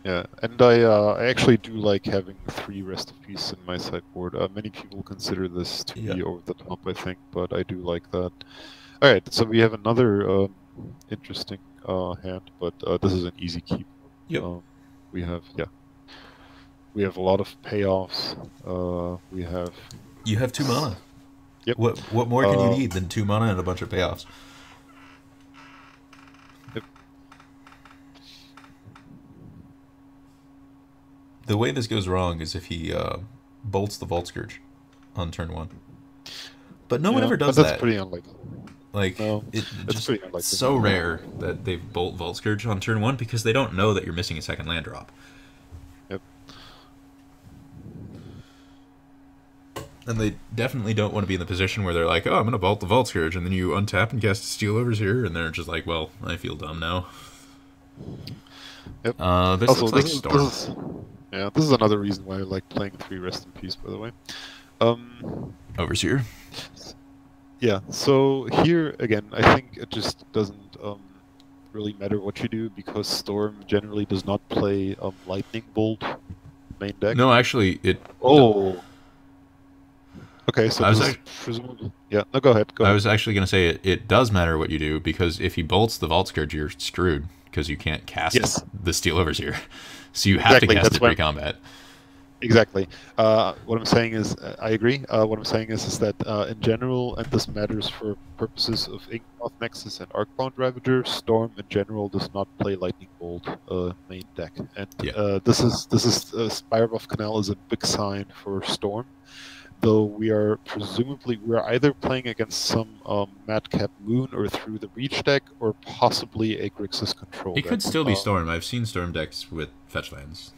Yeah, and I actually do like having 3 rest of peace in my sideboard. Many people consider this to Yeah. be over the top, I think, but I do like that. All right, so we have another interesting hand, but this is an easy keep. Yep. Um, we have we have a lot of payoffs. We have You have 2 mana. yep. What more can you Uh, need than 2 mana and a bunch of payoffs? yep. The way this goes wrong is if he bolts the Vault Scourge on turn 1. But no one Yeah, ever but does that's that. pretty unlikely. Like, No, it it's just pretty it's unlikely. so rare that they bolt Vault Scourge on turn 1 because they don't know that you're missing a second land drop. Yep. And they definitely don't want to be in the position where they're like, oh, I'm going to bolt the Vault Scourge, and then you untap and cast Steel Overs here, and they're just like, well, I feel dumb now. Yep. This Also, looks like this Storm. is yeah, this is another reason why I like playing 3 rest in peace. By the way. Overseer. Yeah, so here again, I think it just doesn't really matter what you do because Storm generally does not play Lightning Bolt main deck. No, actually, Oh, okay, so I was this is actually, presumably yeah. No, go ahead, go I ahead. was actually going to say it does matter what you do because if he bolts the Vault Scourge, you're screwed because you can't cast Yes, the Steel Overseer. So you have to exactly. cast That's it what pre-combat. exactly. What I'm saying is, I agree. What I'm saying is that in general, and this matters for purposes of Inkmoth Nexus and Arcbound Ravager, Storm in general does not play Lightning Bolt main deck, and Yeah. this is Spire of Canal is a big sign for Storm. Though we're either playing against some Madcap Moon or through the Reach deck, or possibly a Grixis control It deck. could still be Storm. I've seen Storm decks with fetch lands.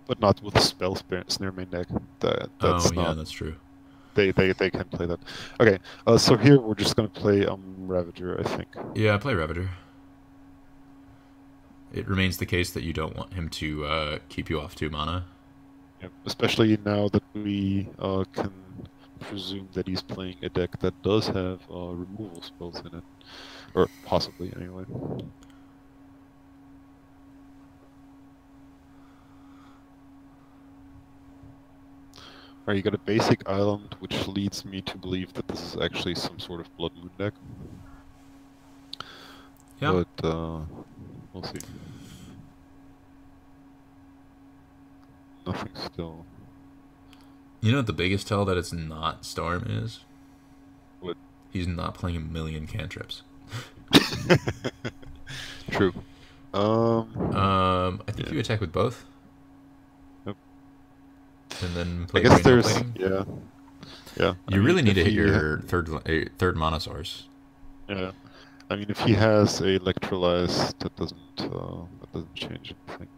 But not with Snare main deck. Oh, That's yeah, not. that's true. They can play that. Okay, so here we're just gonna play Ravager, I think. Yeah, play Ravager. It remains the case that you don't want him to keep you off 2 mana. Yeah, especially now that we can presume that he's playing a deck that does have removal spells in it, or possibly anyway. Alright, you got a basic island, which leads me to believe that this is actually some sort of Blood Moon deck. Yeah. But we'll see. Nothing still. You know what the biggest tell that it's not Storm is? What? He's not playing a million cantrips. True. I think Yeah. you attack with both. Yep. And then I play guess cranial there's plating. yeah. Yeah. You really need to hit your third mana source. Yeah. I mean, if he has a Electrolyze, that doesn't change anything.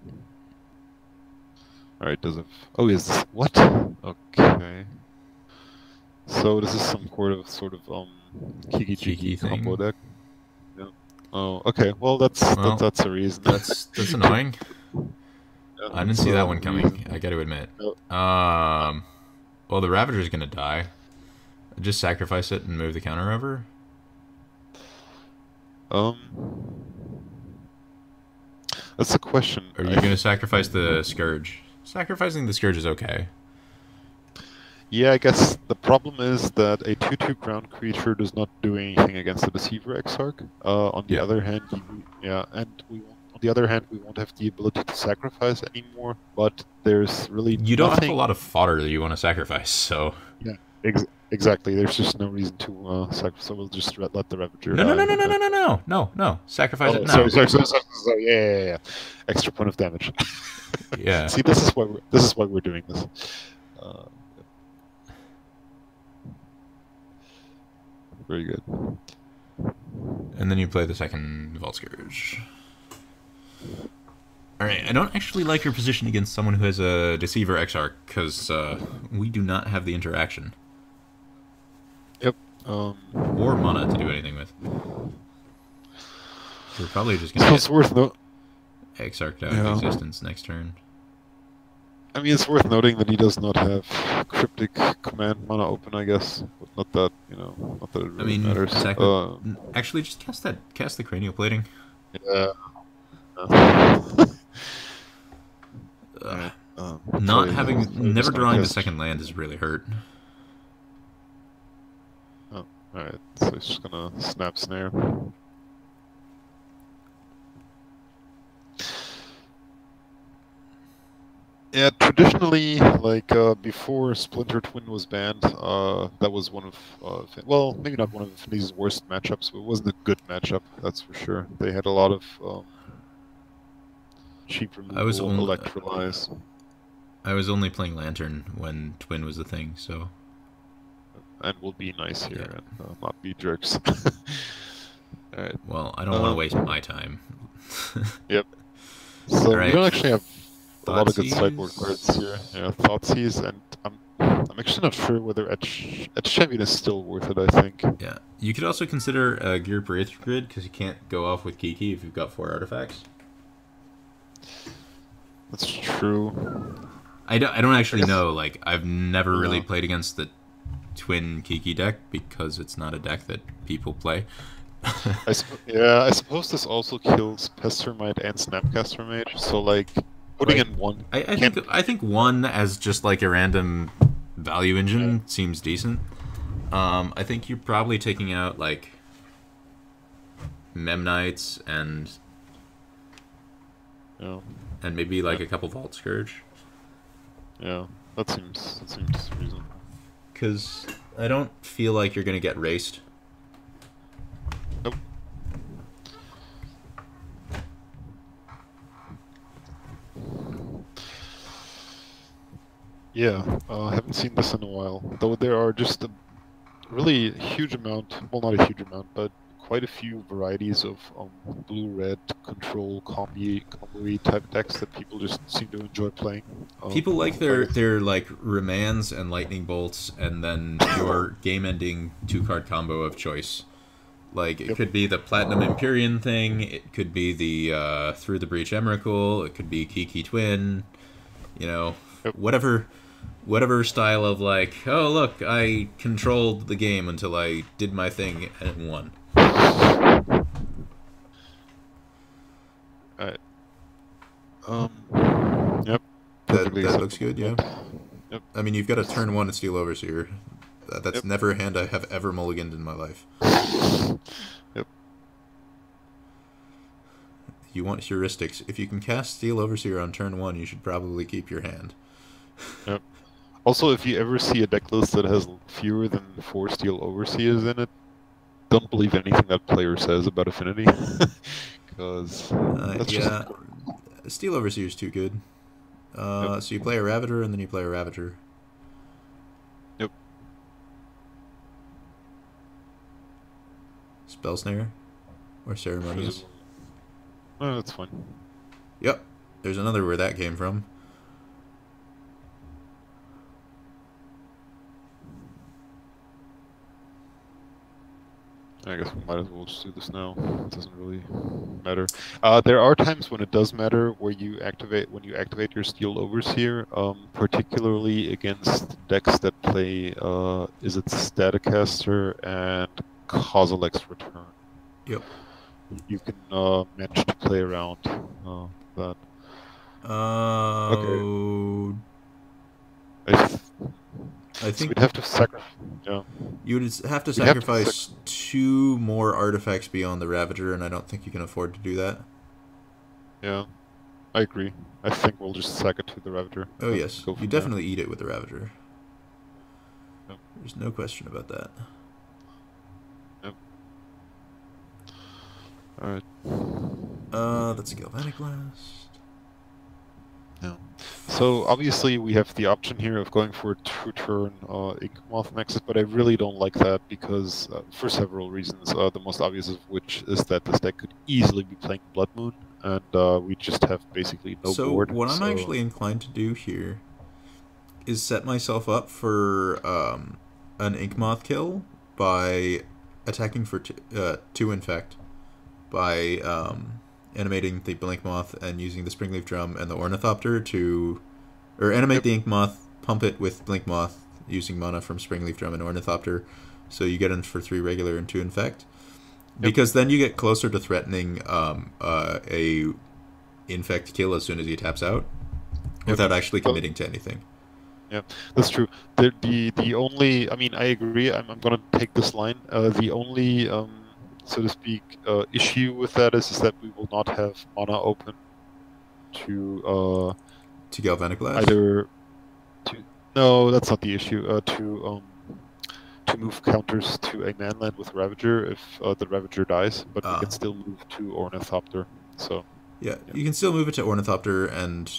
All right, does it? Oh, is this what? Okay. So this is some sort of Kiki Cheeky combo thing. deck. Yeah. Oh, okay. Well, Well, that's a reason. that's annoying. Yeah, I didn't that's see that a one coming. reason. I got to admit. No. Well, the Ravager's gonna die. Just sacrifice it and move the counter over. That's a question. Or are you gonna sacrifice the Scourge? Sacrificing the Scourge is okay. Yeah, I guess the problem is that a 2/2 ground creature does not do anything against the Deceiver Exarch. On the Yeah. other hand, on the other hand, we won't have the ability to sacrifice anymore. But there's really You don't have a nothing. lot of fodder that you want to sacrifice, so. Yeah, exactly. There's just no reason to sacrifice. So we'll just let the Ravager No, no, die. no, no, no, no, no, no, no, no. Sacrifice it Oh, now. sorry. Yeah. Extra point of damage. Yeah. See, this is why we're doing this. Uh, Very good. And then you play the second Vault Scourge. Alright, I don't actually like your position against someone who has a Deceiver Exarch, because we do not have the interaction. Yep. Or mana to do anything with. We're probably just So going to it's worth Exarched out of existence next turn. I mean, it's worth noting that he does not have cryptic command mana open, I guess. But not that, not that it really matters. Attack actually, just cast the cranial plating. Yeah. Alright, not having play never this now drawing the cast. second land is really hurt. Oh, alright, so he's just gonna snap snare. Yeah, traditionally, like before Splinter Twin was banned, that was one of, well, maybe not one of Affinity's worst matchups, but it wasn't a good matchup, that's for sure. They had a lot of cheap I was removal, only electrolyze. I was only playing Lantern when Twin was a thing, so And we'll be nice yeah. here and not be jerks. Alright. Well, I don't want to waste my time. Yep. So All we right. don't actually have a lot of good sideboard Thoughtseize. cards here. Yeah, Thoughtseize, and I'm actually not sure whether Etch Champion is still worth it, I think. Yeah. You could also consider a Gear Breath Grid because you can't go off with Kiki if you've got 4 artifacts. That's true. I don't actually know. Like, I've never really Yeah. played against the Twin Kiki deck because it's not a deck that people play. Yeah, I suppose this also kills Pestermite and Snapcaster Mage, so like putting Like, in one I think one as just like a random value engine seems decent. I think you're probably taking out like Memnites yeah, and maybe like a couple Vault Scourge. yeah, that seems reasonable. Because I don't feel like you're gonna get raced. Nope. Yeah, haven't seen this in a while. Though there are just a really huge amount, well, not a huge amount, but quite a few varieties of blue-red control combo type decks that people just seem to enjoy playing. People like Like their like Remands and Lightning Bolts, and then your game-ending 2-card combo of choice. Like it Yep. could be the Platinum Empyrean thing, it could be the Through the Breach Emrakul, it could be Kiki Twin, you know, Yep. whatever style of like, oh look, I controlled the game until I did my thing and won. Alright. Yep. That Perfectly looks acceptable. good, yeah. Yep. I mean, you've got a turn 1 Steel Overseer. That's Yep. never a hand I have ever mulliganed in my life. Yep. You want heuristics. If you can cast Steel Overseer on turn 1, you should probably keep your hand. Yep. Also, if you ever see a deck list that has fewer than 4 Steel Overseers in it, don't believe anything that player says about Affinity. Because that's Yeah, just... Steel Overseer is too good. Yep. So you play a Ravager and then you play a Ravager. Yep. Spell Snare or Ceremonious. Oh, that's fine. Yep. There's another where that came from. I guess we might as well just do this now. It doesn't really matter. There are times when it does matter where you activate your Steel Overseer, particularly against decks that play is it Staticaster and Kozilek's Return. Yep. You can manage to play around that. Okay. I So think we'd have to sacrifice. Yeah. you would have to We'd have to sacrifice 2 more artifacts beyond the Ravager, and I don't think you can afford to do that. Yeah, I agree. I think we'll just sack it to the Ravager. Oh yes, Go from you there. definitely eat it with the Ravager. Yep. There's no question about that. Yep. Alright. That's Galvanic Blast. Yeah. So obviously we have the option here of going for a 2-turn Inkmoth Nexus, but I really don't like that because for several reasons. The most obvious of which is that this deck could easily be playing Blood Moon, and we just have basically no board. So what I'm actually inclined to do here is set myself up for an Inkmoth kill by attacking for 2 infect by animating the Blinkmoth and using the Springleaf Drum and the Ornithopter to... Or animate the Inkmoth, pump it with Blinkmoth using mana from Springleaf Drum and Ornithopter, so you get in for 3 regular and 2 infect. Because then you get closer to threatening a infect kill as soon as he taps out. Yep. without actually So, committing to anything. yeah, that's true. The only, I mean, I agree. I'm gonna take this line. The only, so to speak, issue with that is that we will not have mana open to To Galvanic Blast? either to no, that's not the issue. To move counters to a manland with Ravager if the Ravager dies, but we can Ah. still move to Ornithopter. So Yeah, yeah, you can still move it to Ornithopter, and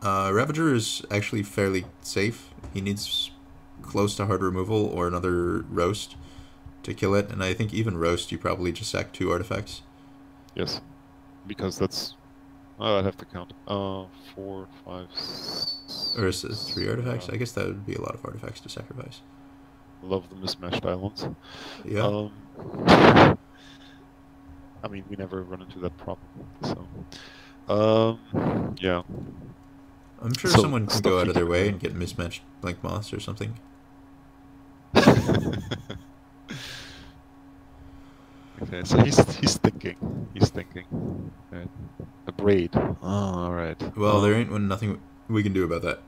Ravager is actually fairly safe. He needs close to hard removal or another roast to kill it, and I think even roast you probably just sack 2 artifacts. yes, because that's I'd have to count. 4, 5, Or is it 3 artifacts? 7. I guess that would be a lot of artifacts to sacrifice. Love the mismatched islands. Yeah. Um, I mean, we never run into that problem. So, yeah. I'm sure So someone can go stuff out you of their can. way and get mismatched Blink Moths or something. Okay, so he's thinking. He's thinking. Right. A braid. Oh, all right. Well, there ain't nothing we can do about that.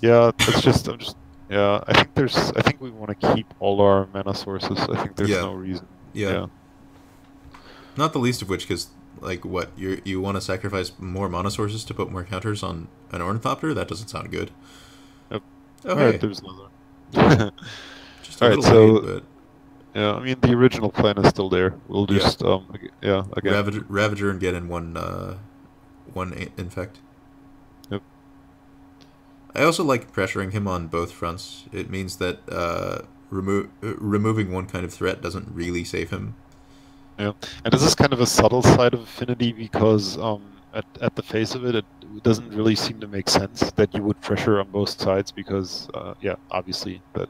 Yeah, that's just. I'm just. Yeah, I think there's. I think we want to keep all our mana sources. I think there's Yeah. no reason. Yeah. Yeah. Not the least of which, because like what you want to sacrifice more mana sources to put more counters on an Ornithopter? That doesn't sound good. Yep. Oh All right. hey, There's another. just a All right. little late, So but yeah, I mean the original plan is still there. We'll yeah, just yeah, again. Ravager and get in one infect. Yep. I also like pressuring him on both fronts. It means that removing one kind of threat doesn't really save him. Yeah, and this is kind of a subtle side of Affinity because at the face of it, it doesn't really seem to make sense that you would pressure on both sides because yeah, obviously that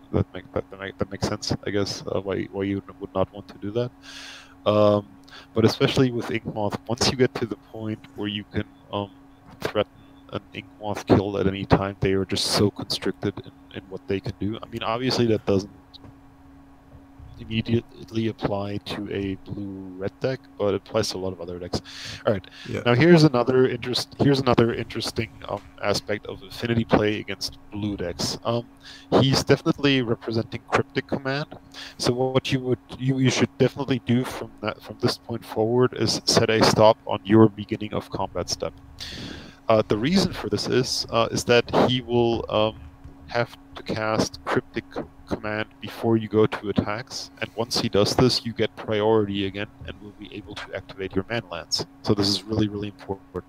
makes sense. I guess why you would not want to do that. But especially with Inkmoth, once you get to the point where you can threaten an Inkmoth kill at any time, they are just so constricted in what they can do. I mean, obviously that doesn't immediately apply to a blue-red deck, but it applies to a lot of other decks. All right, Yeah. now here's another interesting aspect of Affinity play against blue decks. He's definitely representing Cryptic Command. So what you should definitely do from this point forward is set a stop on your beginning of combat step. The reason for this is that he will have to cast Cryptic Command before you go to attacks, and once he does this, you get priority again and will be able to activate your manlands. So this is really, really important.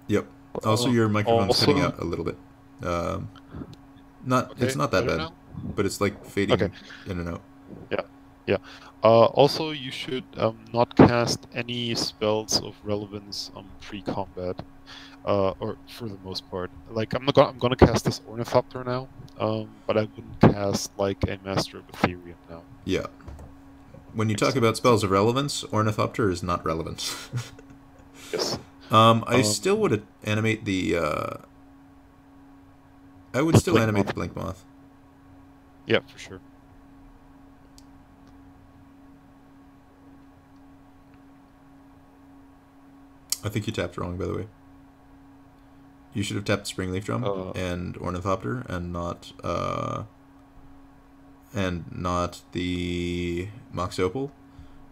Yep. Also, your microphone's cutting Also, out a little bit. Um, not it's okay, not that better bad, now? but it's like Okay, fading in and out. yeah, yeah. Also, you should not cast any spells of relevance pre-combat. Or for the most part. Like I'm gonna cast this Ornithopter now, but I wouldn't cast like a Master of Ethereum now. Yeah. When you Makes talk sense. about spells of relevance, Ornithopter is not relevant. Yes. I still Um, would animate the. I would the still Blink animate Moth. the Blink Moth. Yeah, for sure. I think you tapped wrong, by the way. You should have tapped Springleaf Drum Uh, and Ornithopter, and not the Mox Opal,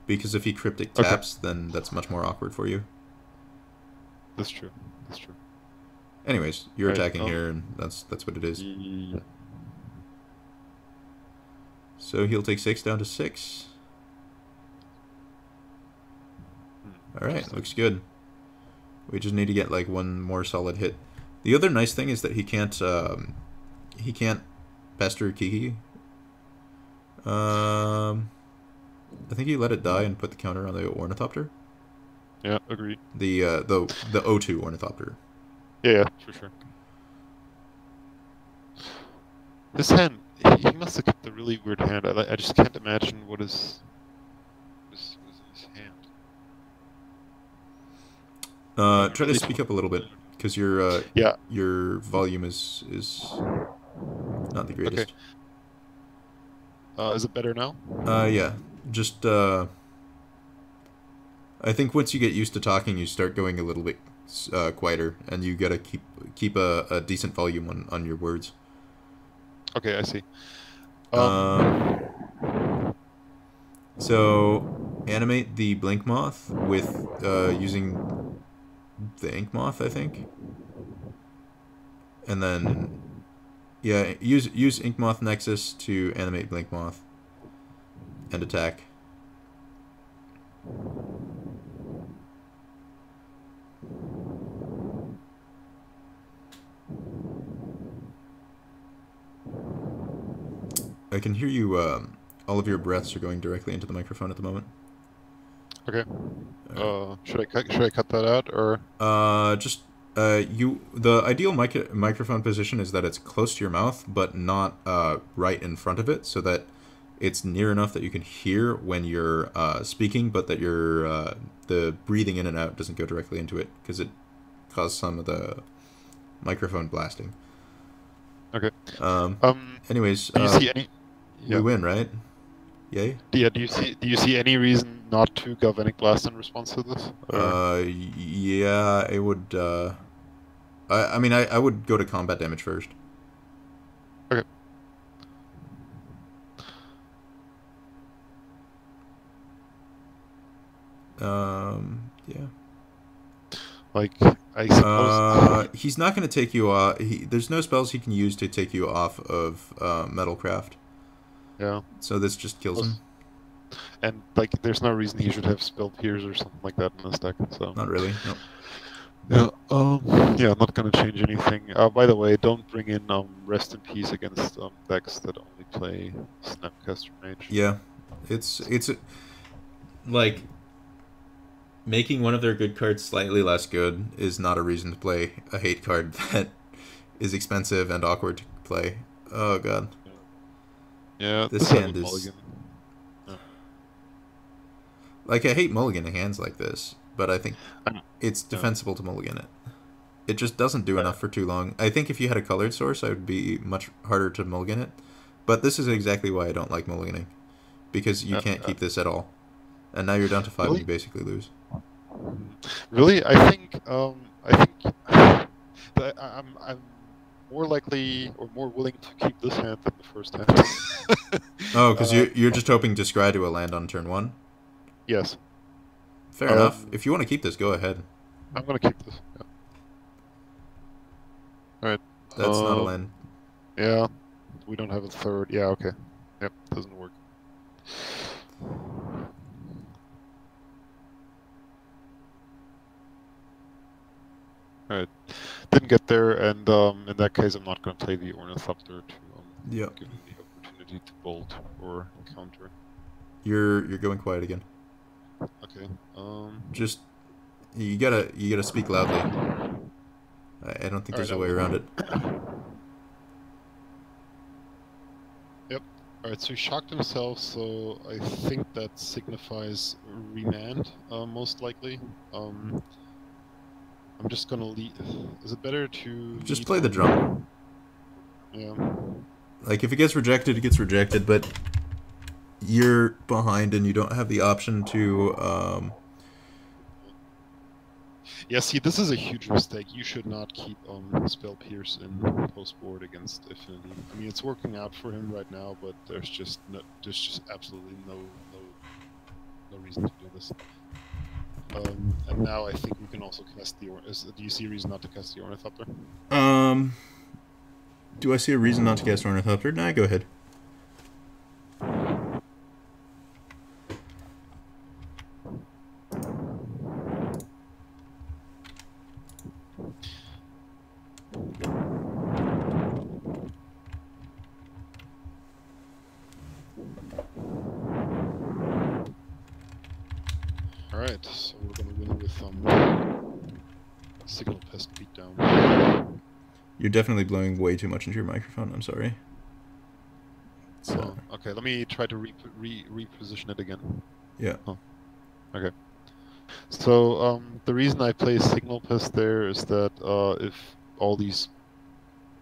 because if he cryptic okay, taps, then that's much more awkward for you. that's true. That's true. Anyways, you're All right. attacking here, and that's what it is. Yeah. So he'll take 6 down to 6. All right, Interesting. looks good. We just need to get like one more solid hit. The other nice thing is that he can't pester Kiki. I think he let it die and put the counter on the Ornithopter. Yeah, agreed. The O2 Ornithopter. Yeah, for sure. This hand, he must have kept a really weird hand. I just can't imagine what was in his hand. I'm Try to really speak up a little bit because yeah. your volume is not the Okay. greatest. Is it better now? Yeah. Just I think once you get used to talking, you start going a little bit quieter, and you gotta keep a decent volume on your words. Okay, I see. Um, Um, so animate the blink moth with using the ink moth, I think, and then yeah, use ink moth nexus to animate blink moth and attack. I can hear you. All of your breaths are going directly into the microphone at the moment. okay. All right. Should I cut that out or? Just you. The ideal microphone position is that it's close to your mouth, but not right in front of it, so that it's near enough that you can hear when you're speaking, but that your the breathing in and out doesn't go directly into it because it causes some of the microphone blasting. Okay. Um. Um, Anyways, do you see any? we Yeah. win, right? Yay. Yeah. Do you see any reason not to Galvanic Blast in response to this? Or Yeah, it would. I mean, I would go to combat damage first. okay. Yeah. Like I suppose. He's not going to take you off. There's no spells he can use to take you off of Metalcraft. Yeah. So this just kills him. And like, there's no reason he should have Spell Pierce or something like that in this deck. So. Not really. No. Yeah. Yeah. I'm not gonna change anything. By the way, don't bring in Rest in Peace against decks that only play Snapcaster Mage. Yeah, it's like making one of their good cards slightly less good is not a reason to play a hate card that is expensive and awkward to play. Oh god, Yeah. this This hand is Mulligan. Yeah. like I hate mulliganing hands like this, but I think I know. it's Yeah. defensible to mulligan it. It just doesn't do enough for too long. I think if you had a colored source, I would be much harder to mulligan it. But this is exactly why I don't like mulliganing, because you can't keep this at all, and now you're down to 5 and Really? you basically lose. Really, I think that I'm more likely or more willing to keep this hand than the first hand. Oh, because you're just hoping to scry to a land on turn 1. Yes. Fair enough. If you want to keep this, go ahead. I'm gonna keep this. Yeah. All right. That's not a land. Yeah. We don't have a third. Yeah. Okay. Yep. Doesn't work. All right. Didn't get there, and in that case, I'm not gonna play the Ornithopter to Yeah. give him the opportunity to bolt or counter. You're going quiet again. Okay. Just you gotta speak loudly. I don't think there's a way around it. Yep. Alright, so he shocked himself, so I think that signifies remand, most likely. I'm just gonna lead. Is it better to Just lead play the on- drum. Yeah. Like if it gets rejected, it gets rejected, but you're behind and you don't have the option to Yeah, see, this is a huge mistake. You should not keep Spell Pierce in post board against Affinity. I mean, it's working out for him right now, but there's just absolutely no reason to do this. And now I think we can also cast the. Do you see a reason not to cast the Ornithopter? do I see a reason not to cast Ornithopter? Nah, go ahead. Alright, so we're gonna win with Signal Pest Beatdown. You're definitely blowing way too much into your microphone. I'm sorry. So, okay, let me try to reposition it again. Yeah. Oh, okay. So the reason I play Signal Pest there is that if all these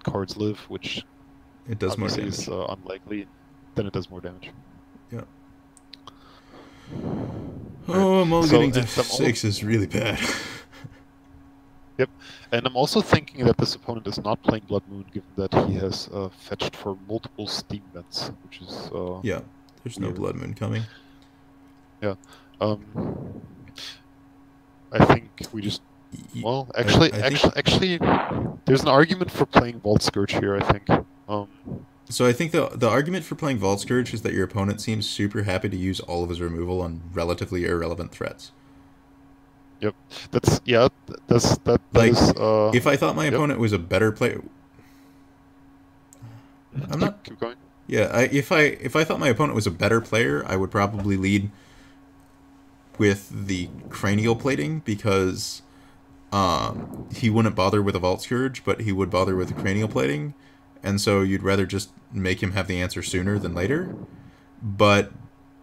cards live, which It does more obviously damage. is unlikely, then it does more damage. Yeah. Oh, mulliganing So, to and some 6 is really bad. Yep. And I'm also thinking that this opponent is not playing Blood Moon, given that he has fetched for multiple Steam Vents, which is Yeah, there's no weird. Blood Moon coming. Yeah. Um, I think we just well, I think actually, there's an argument for playing Vault Scourge here. I think. so. I think the argument for playing Vault Scourge is that your opponent seems super happy to use all of his removal on relatively irrelevant threats. Yep. That's yeah. That Like, is if I thought my Yep. opponent was a better player, I'm Keep not. keep going. Yeah, if I thought my opponent was a better player, I would probably lead with the cranial plating because he wouldn't bother with a Vault Scourge, but he would bother with the cranial plating, and so you'd rather just make him have the answer sooner than later. But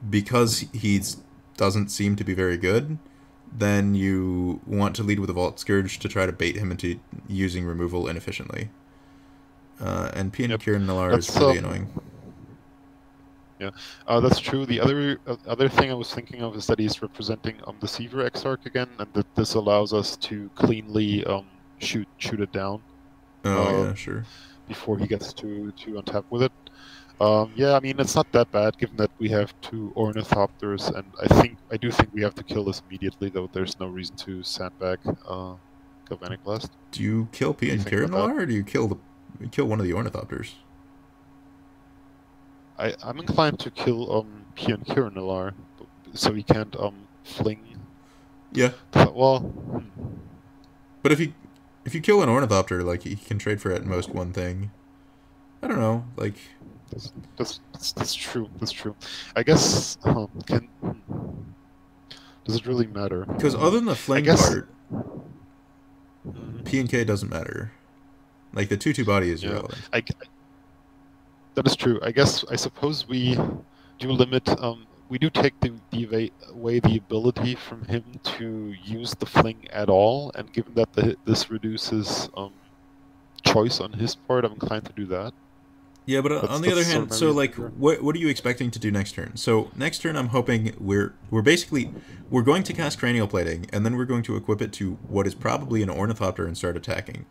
because he doesn't seem to be very good, then you want to lead with a Vault Scourge to try to bait him into using removal inefficiently. And P and Yep. Kieran Nallar is That's really annoying. Yeah, that's true. The other thing I was thinking of is that he's representing Deceiver Exarch again, and that this allows us to cleanly shoot it down Oh uh, yeah, sure. before he gets to untap with it. Yeah, I mean it's not that bad given that we have two Ornithopters, and I do think we have to kill this immediately, though. There's no reason to sandbag Galvanic Blast. Do you kill What P do you and think Kieran about that? Nallar, or do you kill one of the Ornithopters? I'm inclined to kill Pian Kirinelar, so he can't fling. Yeah, Well, but if you kill an Ornithopter, like he can trade for at most one thing. I don't know, like that's true. That's true. I guess does it really matter? because other than the I fling guess. part, P Mhm. and K doesn't matter. Like the 2/2 body is Yeah, irrelevant. that is true. I suppose we do limit. We do take away the ability from him to use the fling at all, and given that this reduces choice on his part, I'm inclined to do that. Yeah, but on the That's other sort hand, of my so reasoning like, here. what are you expecting to do next turn? So next turn, I'm hoping we're going to cast cranial plating, and then we're going to equip it to what is probably an Ornithopter and start attacking.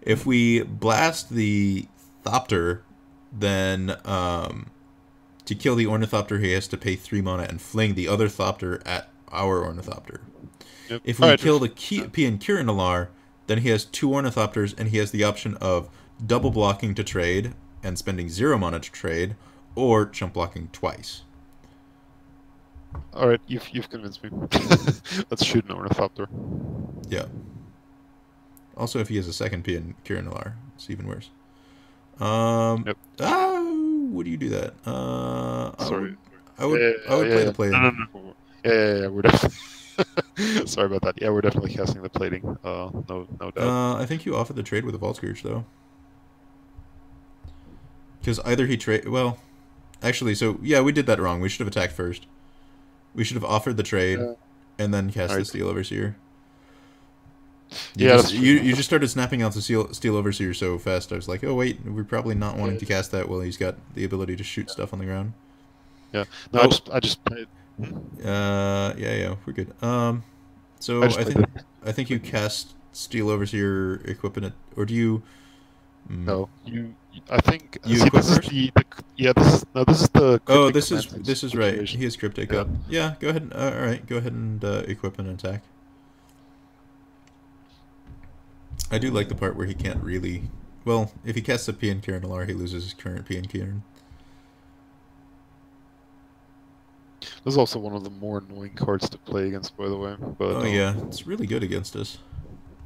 If we blast the Thopter, then to kill the Ornithopter, he has to pay 3 mana and fling the other Thopter at our Ornithopter. Yep. If All we right. kill the Yeah. P and Kirinalar, then he has 2 Ornithopters, and he has the option of double blocking to trade and spending 0 mana to trade, or chump blocking twice. All right. You've convinced me. Let's shoot an Ornithopter. Yeah. Also, if he has a second P and Kirinalar, it's even worse. Yep. Would you do that? I Sorry. would. I Yeah, would. yeah, I would yeah, play yeah. the play No, in. no, no. Yeah. We're definitely. Sorry about that. Yeah, we're definitely casting the plating. No doubt. I think you offered the trade with a Vault Scourge though, because either he trade. Well, actually, so yeah, we did that wrong. We should have attacked first. We should have offered the trade, Yeah. and then cast All the right. Steel Overseer. You Yeah, just that's true. you just started snapping out the Steel Overseer so fast. I was like, oh wait, we're probably not wanting Yeah, to cast that while he's got the ability to shoot stuff on the ground. yeah. No, Oh, I just played. yeah, we're good. I So just I played think it. I think you cast Steel Overseer, equipment it, or do you? No, I think. You See, equip this is first? the. Yeah, this is no. This is the Oh, cryptic command this is right. situation. He is cryptic Yeah. up. Yeah, go ahead. All right, go ahead and equip and attack. I do like the part where he can't really. Well, if he casts a PN Kieran Alar, he loses his current PN Kieran. This is also one of the more annoying cards to play against, by the way. But Oh yeah, it's really good against us.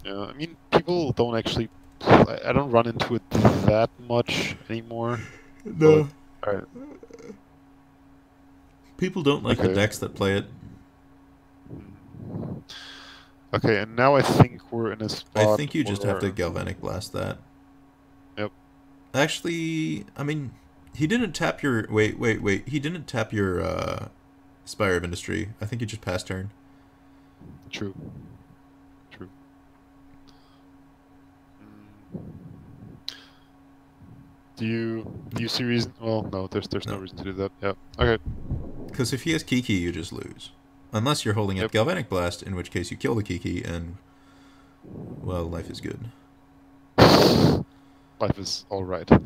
yeah, I mean, people don't actually. I don't run into it that much anymore. But No, all right, people don't like the okay, decks that play it. okay, and now I think we're in a I spot think you just have to where. Galvanic Blast that. Yep. Actually, I mean, he didn't tap your. Wait. He didn't tap your Spire of Industry. I think he just passed turn. True. True. Mm. Do you see reason? Well, no. There's no No. reason to do that. Yeah. Okay. Because if he has Kiki, you just lose. Unless you're holding up Yep. Galvanic Blast, in which case you kill the Kiki and Well, life is good. Life is all right. Yep.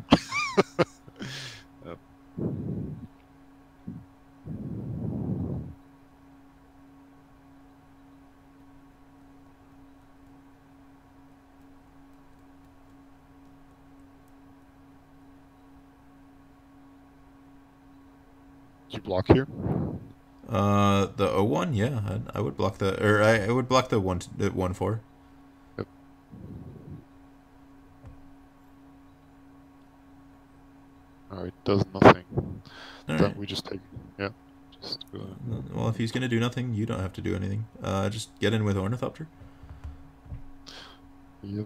Did you block here? The O1, yeah, I would block the, or I would block the 1-4. Yep. All right, does nothing. All Then right. we just take. Yeah, just go ahead. Well, if he's gonna do nothing, you don't have to do anything. Just get in with Ornithopter. Yep.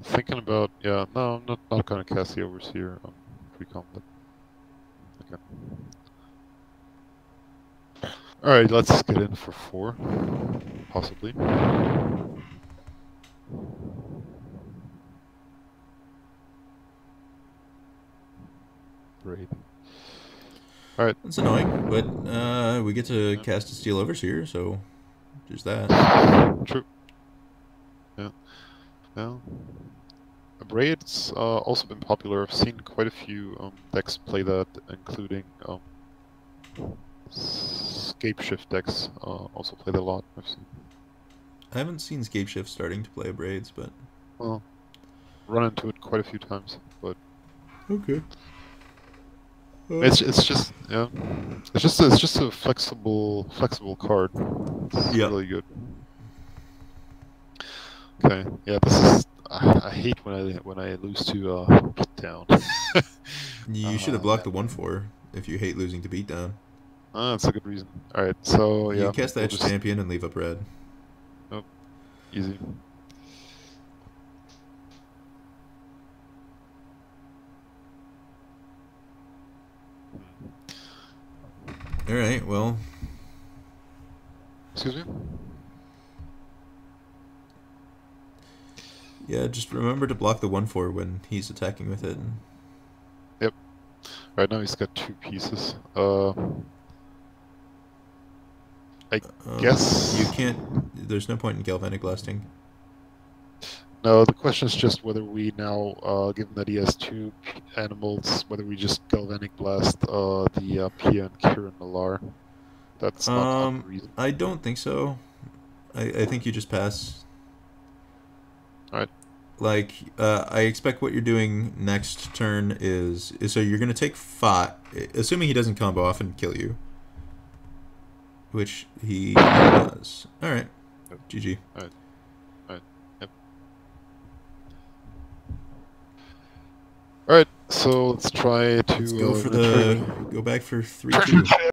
Thinking about. Yeah, no, I'm not gonna cast the Overseer. Pre-combat. Okay. All right, let's get in for 4, possibly. Great. All right. That's annoying, but we get to Yeah. cast a Steel Overseer, so there's that. True. Yeah. Yeah. Braid's also been popular. I've seen quite a few decks play that, including Scape Shift decks also play that a lot. I've seen. I haven't seen Scapeshift starting to play Braids, but Well, run into it quite a few times, but okay. it's just yeah, it's just a flexible card. It's Yeah. really good. Okay, yeah, this is I hate when I lose to Beatdown. You should have blocked the 1-4 if you hate losing to Beatdown. That's a good reason. All right, so You yeah, cast the we'll Etched just Champion and leave up red. oh, easy. All right. Well, Excuse me. yeah. Just remember to block the 1-4 when he's attacking with it. Yep. Right now he's got 2 pieces. I guess You can't. There's no point in Galvanic Blasting. no. The question is just whether we now, given that he has 2 animals, whether we just galvanic blast the Pia and Kieran Malar. That's not unreasonable. I don't think so. I think you just pass. All right. Like, I expect what you're doing next turn is so you're gonna take 5, assuming he doesn't combo off and kill you, which he does. All right, Yep. GG. All right. All right. Yep. All right. So let's try Let's go to for return. go back for 3-2.